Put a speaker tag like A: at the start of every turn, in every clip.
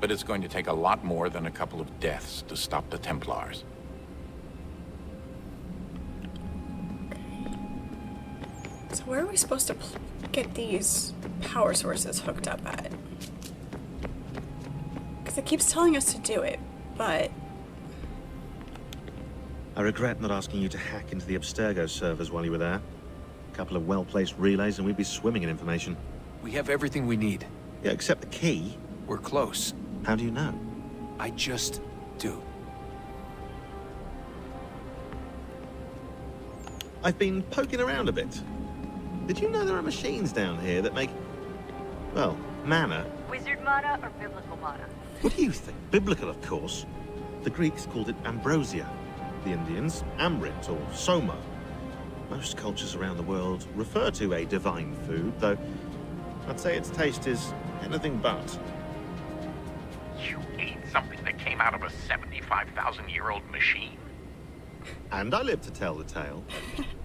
A: But it's going to take a lot more than a couple of deaths to stop the Templars.
B: So where are we supposed to get these power sources hooked up at? Because it keeps telling us to do it, but...
C: I regret not asking you to hack into the Abstergo servers while you were there. A couple of well-placed relays and we'd be swimming in information.
A: We have everything we need.
C: Yeah, except the key.
A: We're close.
C: How do you know?
A: I just do.
C: I've been poking around a bit. Did you know there are machines down here that make, well, mana?
D: Wizard mana or biblical mana?
C: What do you think? Biblical, of course. The Greeks called it ambrosia. The Indians, amrit or soma. Most cultures around the world refer to a divine food, though I'd say its taste is anything but.
A: You ate something that came out of a 75,000-year-old machine?
C: And I live to tell the tale.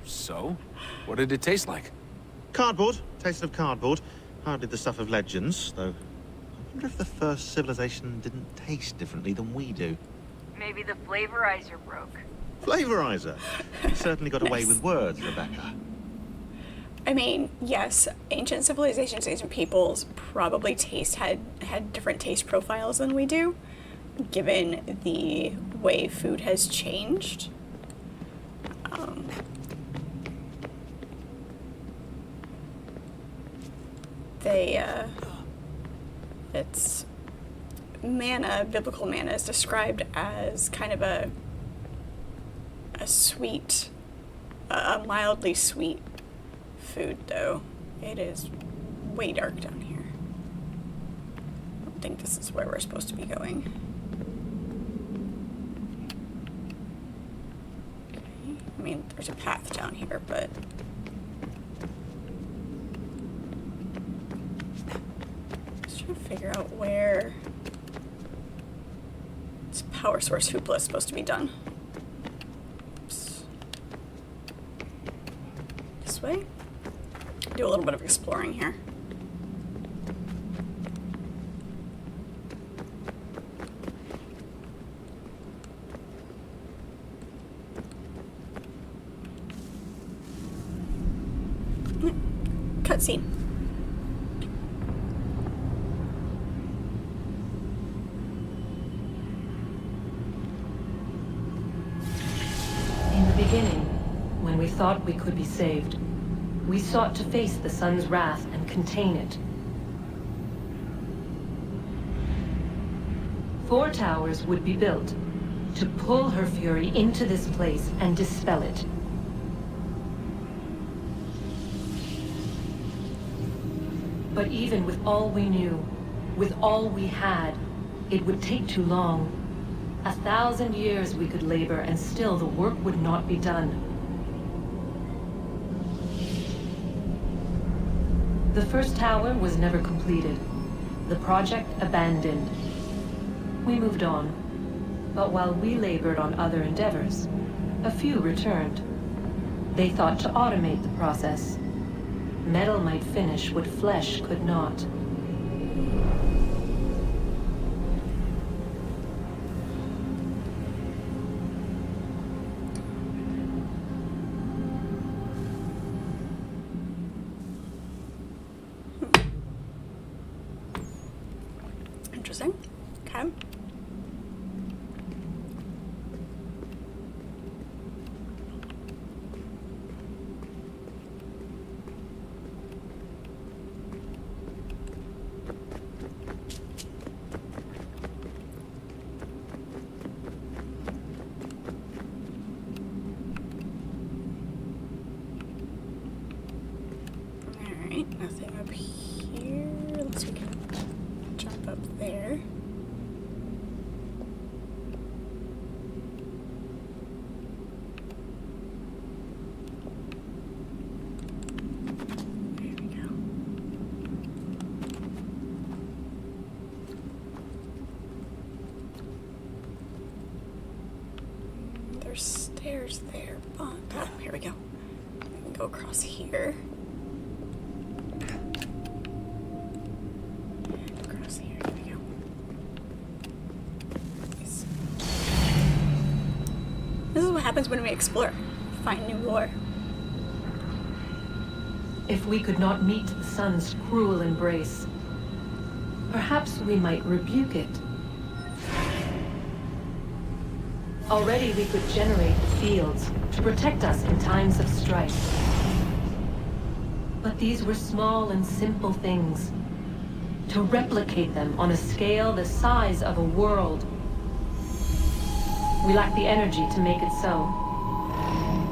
A: So? What did it taste like?
C: Cardboard. Tasted of cardboard. Hardly the stuff of legends, though. I wonder if the first civilization didn't taste differently than we do.
D: Maybe the flavorizer broke.
C: Flavorizer. You certainly got away
B: Nice.
C: with words, Rebecca.
B: I mean, yes, ancient civilizations, ancient peoples probably had different taste profiles than we do, given the way food has changed. It's mana, biblical mana is described as kind of a sweet, a mildly sweet food, though. It is way dark down here. I don't think this is where we're supposed to be going. Okay. I mean, there's a path down here, but... Just trying to figure out where this power source hoopla is supposed to be done. Oops. This way? Do a little bit of exploring here. Cutscene.
E: In the beginning, when we thought we could be saved, we sought to face the sun's wrath and contain it. 4 towers would be built to pull her fury into this place and dispel it. But even with all we knew, with all we had, it would take too long. 1,000 years we could labor and still the work would not be done. The first tower was never completed. The project abandoned. We moved on. But while we labored on other endeavors, a few returned. They thought to automate the process. Metal might finish what flesh could not.
B: Interesting. Okay. Alright, nothing up here, unless we can jump up there. There we go. There's stairs there, but oh, here we go. We can go across here. Across here, here we go. happens when we explore, find new lore.
E: If we could not meet the sun's cruel embrace, perhaps we might rebuke it. Already we could generate fields to protect us in times of strife. But these were small and simple things. To replicate them on a scale the size of a world, we lack the energy to make it so.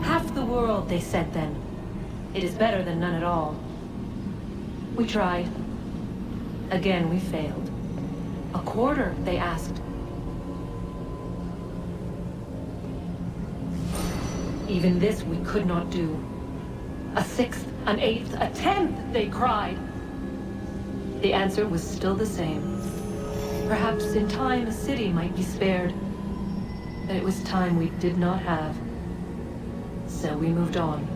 E: Half the world, they said then. It is better than none at all. We tried. Again, we failed. A quarter, they asked. Even this we could not do. A sixth, an eighth, a tenth, they cried. The answer was still the same. Perhaps in time a city might be spared. But it was time we did not have. So we moved on.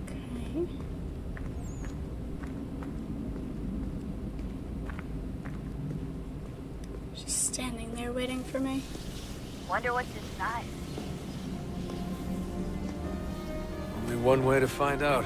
B: Okay. She's standing there waiting for me.
D: Wonder what's inside.
F: Only one way to find out.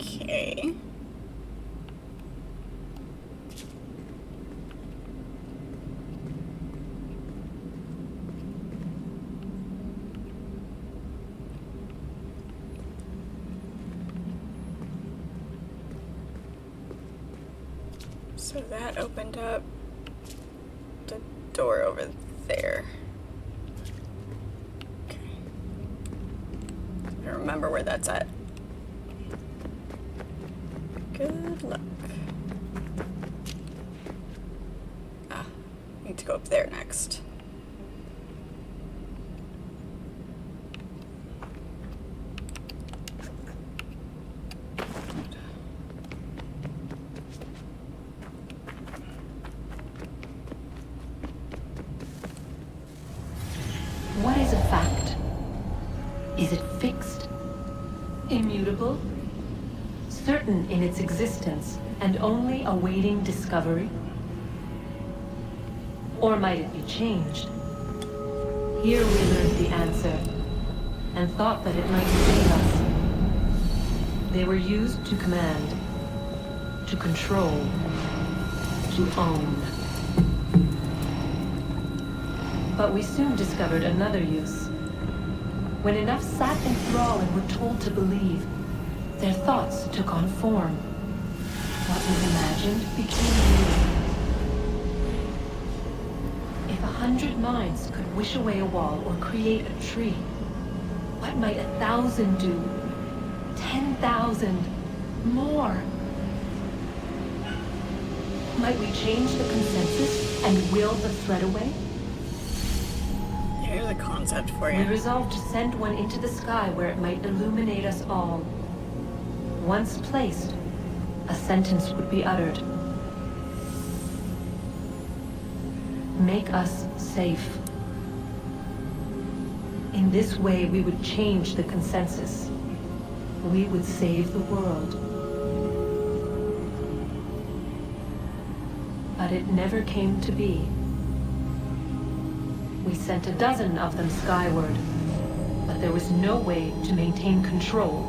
B: Okay. So that opened up the door over there. Okay. I don't remember where that's at. Good luck. Ah, need to go up there next.
E: What is a fact? Is it fixed? Immutable? Certain in its existence and only awaiting discovery? Or might it be changed? Here we learned the answer and thought that it might save us. They were used to command, to control, to own. But we soon discovered another use. When enough sat in thrall and were told to believe, their thoughts took on form. What was imagined became real. If 100 minds could wish away a wall or create a tree, what might 1,000 do? 10,000? More? Might we change the consensus and will the thread away?
B: Here's a concept for
E: We
B: you.
E: resolved to send one into the sky where it might illuminate us all. Once placed, a sentence would be uttered. Make us safe. In this way, we would change the consensus. We would save the world. But it never came to be. We sent a dozen of them skyward, but there was no way to maintain control,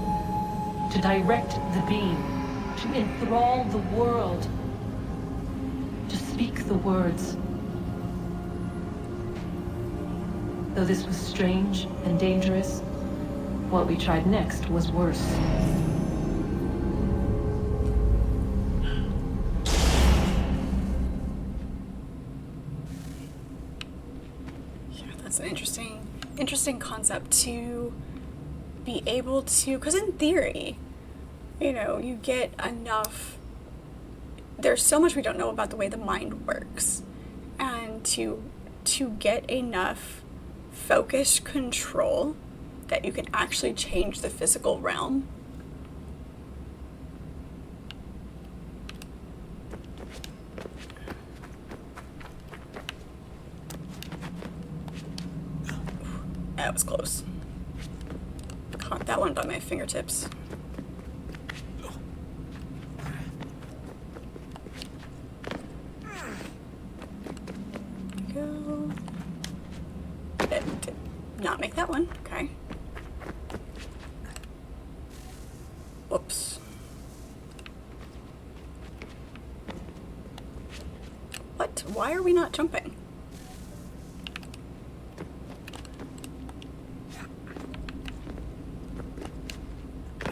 E: to direct the beam, to enthrall the world, to speak the words. Though this was strange and dangerous, what we tried next was worse.
B: Yeah, that's an interesting concept to be able to, because in theory, you know, you get enough there's so much we don't know about the way the mind works. And to get enough focused control that you can actually change the physical realm. That was close. Caught that one by my fingertips. Go. Did not make that one. Okay. Whoops. What? Why are we not jumping?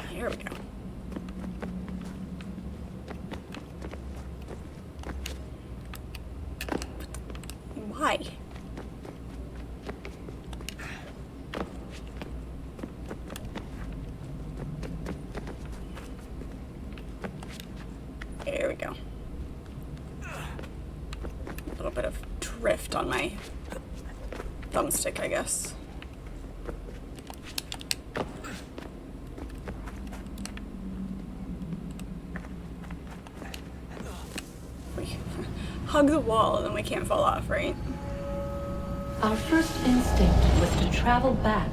B: Here we go. Why? There we go. A little bit of drift on my thumbstick, I guess. We hug the wall and then we can't fall off, right?
E: Our first instinct was to travel back,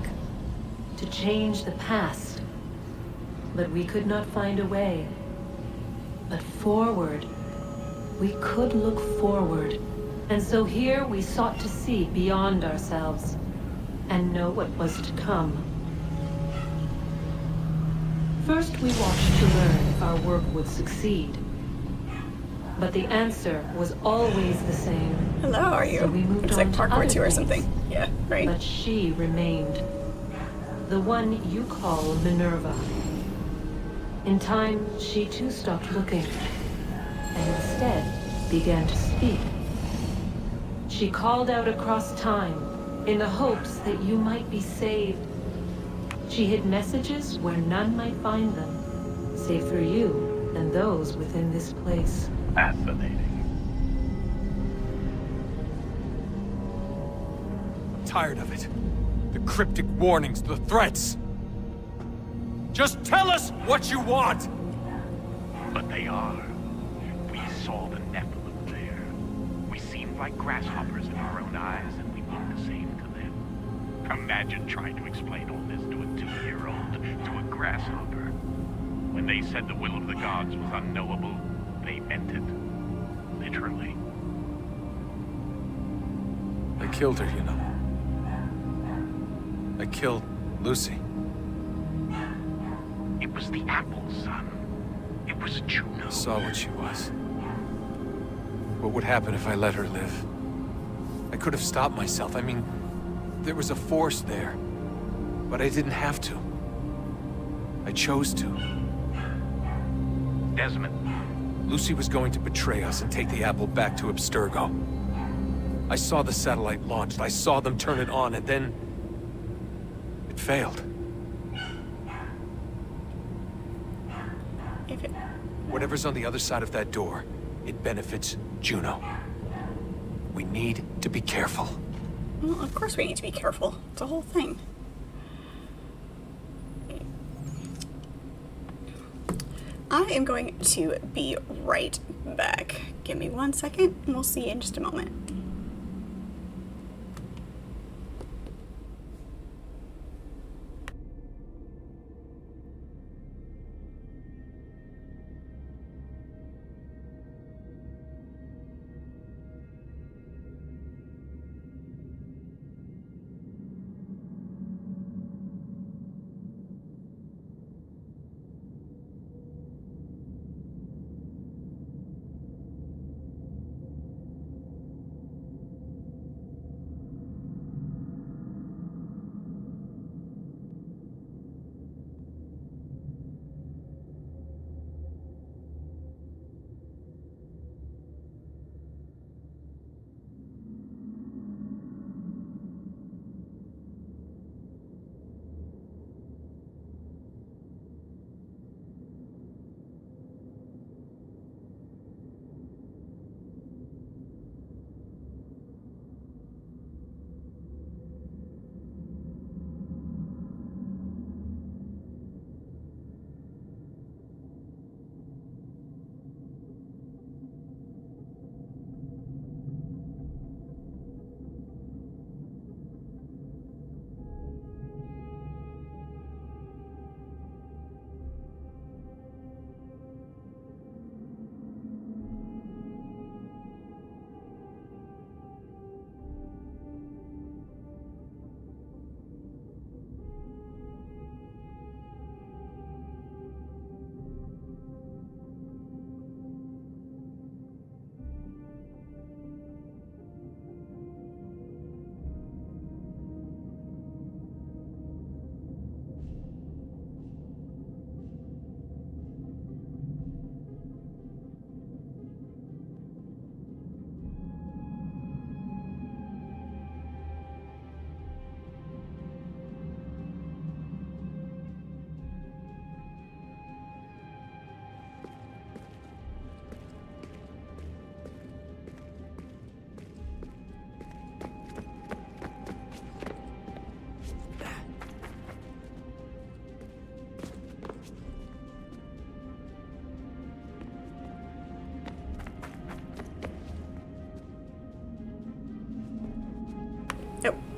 E: to change the past. But we could not find a way. But forward, we could look forward. And so here we sought to see beyond ourselves and know what was to come. First, we watched to learn if our work would succeed. But the answer was always the same.
B: Hello, are you?
E: So we moved
B: It's
E: on
B: like
E: to
B: parkour
E: other
B: 2 or
E: things.
B: something. Yeah, right.
E: But she remained. The one you call Minerva. In time, she too stopped looking, and instead began to speak. She called out across time, in the hopes that you might be saved. She hid messages where none might find them, save for you and those within this place.
A: Fascinating.
F: I'm tired of it. The cryptic warnings, the threats. Just tell us what you want!
A: But they are. We saw the Nephilim there. We seemed like grasshoppers in our own eyes, and we looked the same to them. Imagine trying to explain all this to a 2-year-old, to a grasshopper. When they said the will of the gods was unknowable, they meant it. Literally.
F: I killed her, you know. I killed Lucy.
A: It was the apple, son. It was Juno.
F: I saw what she was. What would happen if I let her live? I could have stopped myself. I mean, there was a force there. But I didn't have to. I chose to.
A: Desmond,
F: Lucy was going to betray us and take the apple back to Abstergo. I saw the satellite launched. I saw them turn it on, and then... it failed.
B: If it,
F: Whatever's on the other side of that door, it benefits Juno. We need to be careful.
B: well, of course we need to be careful. It's a whole thing. I am going to be right back. Give me 1 second, and we'll see you in just a moment.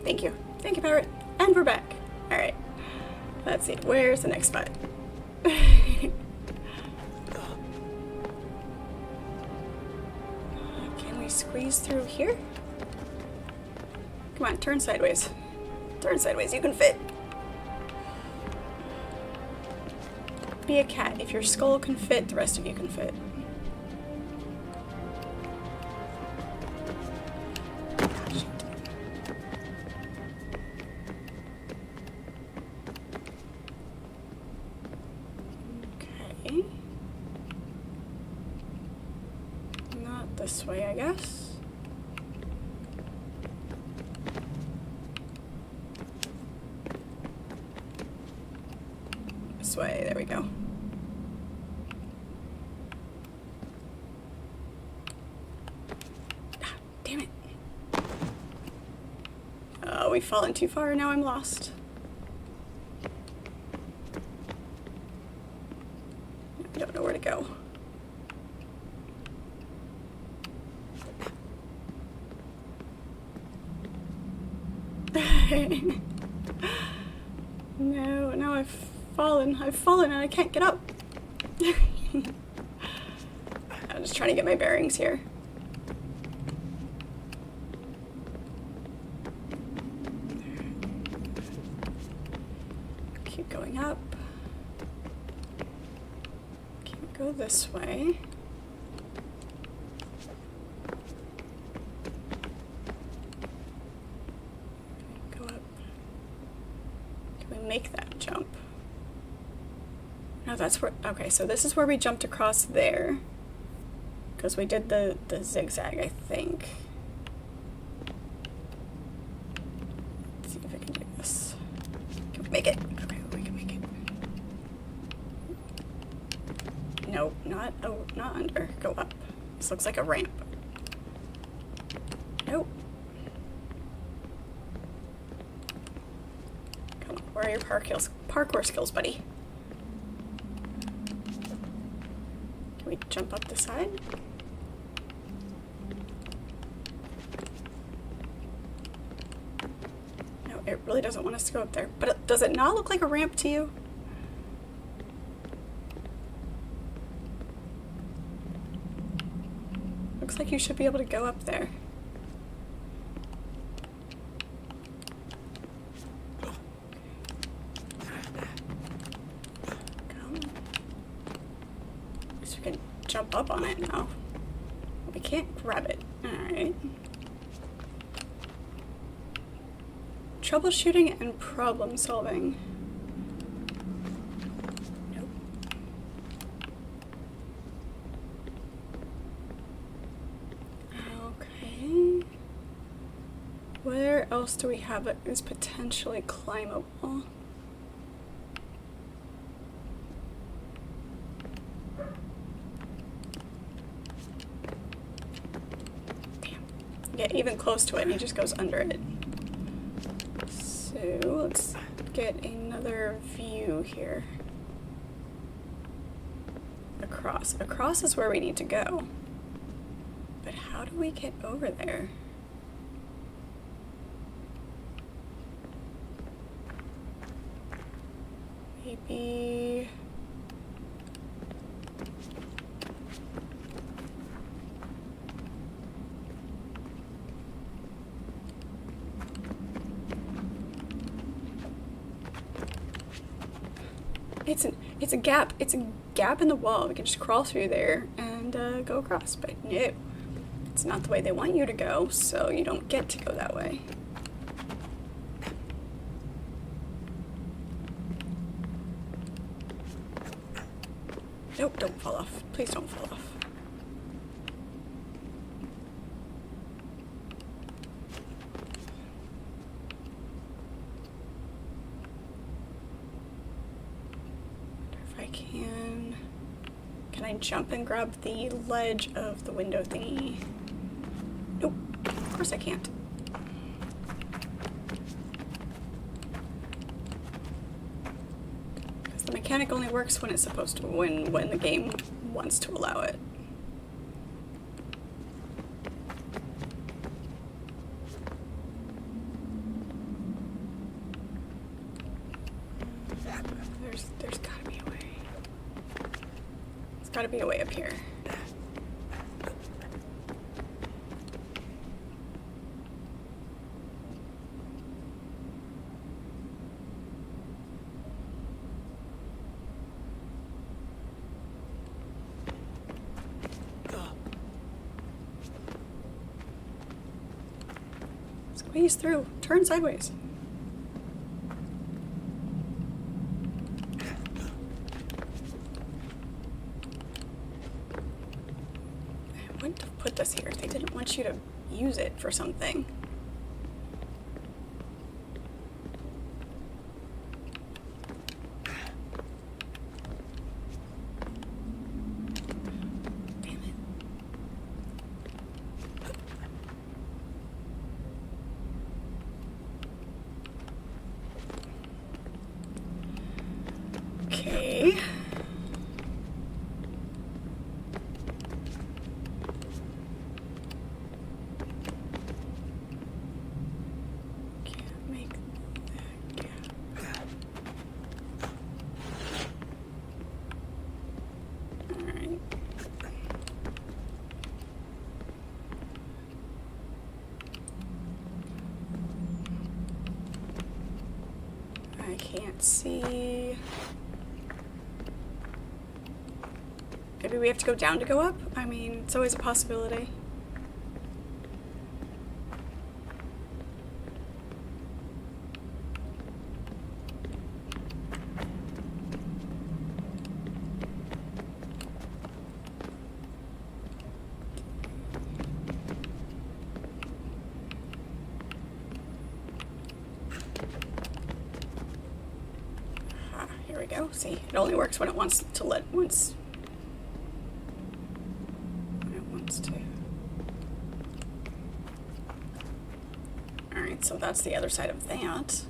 B: Thank you. Thank you, Pirate. And we're back. Alright. Let's see. Where's the next spot? Can we squeeze through here? Come on, turn sideways. Turn sideways. You can fit. Be a cat. If your skull can fit, the rest of you can fit. Okay. Not this way, I guess. This way, there we go. Ah, damn it. Oh, we've fallen too far, now I'm lost. I don't know where to go. No, now I've fallen and I can't get up. I'm just trying to get my bearings here. Keep going up. Can't go this way. Go up. Can we make that jump? No, that's where, okay, so this is where we jumped across there. Because we did the zigzag, I think. Let's see if I can do this. Can we make it? Okay, we can make it. No, not, oh, not under. Go up. This looks like a ramp. Nope. Come on, where are your parkour skills, buddy? Can we jump up the side? No, it really doesn't want us to go up there. But does it not look like a ramp to you? Looks like you should be able to go up there. Jump up on it now. We can't grab it. Alright. Troubleshooting and problem solving. Nope. Okay. Where else do we have that is potentially climbable? Get even close to it and he just goes under it. So let's get another view here. Across. Across is where we need to go. But how do we get over there? Maybe... It's a gap. It's a gap in the wall. We can just crawl through there and go across. But no, it's not the way they want you to go, so you don't get to go that way. Nope, don't fall off. Please don't fall off. Can I jump and grab the ledge of the window thingy? Nope, of course I can't. Because the mechanic only works when it's supposed to, when the game wants to allow it. gotta be a way up here. Squeeze through. Turn sideways. I wouldn't have put this here. They didn't want you to use it for something. Damn it. Okay. Can't make that gap. Alright. I can't see. Maybe we have to go down to go up? I mean, it's always a possibility. Ah, here we go. See, it only works when it wants to let once. To. Alright, so that's the other side of that.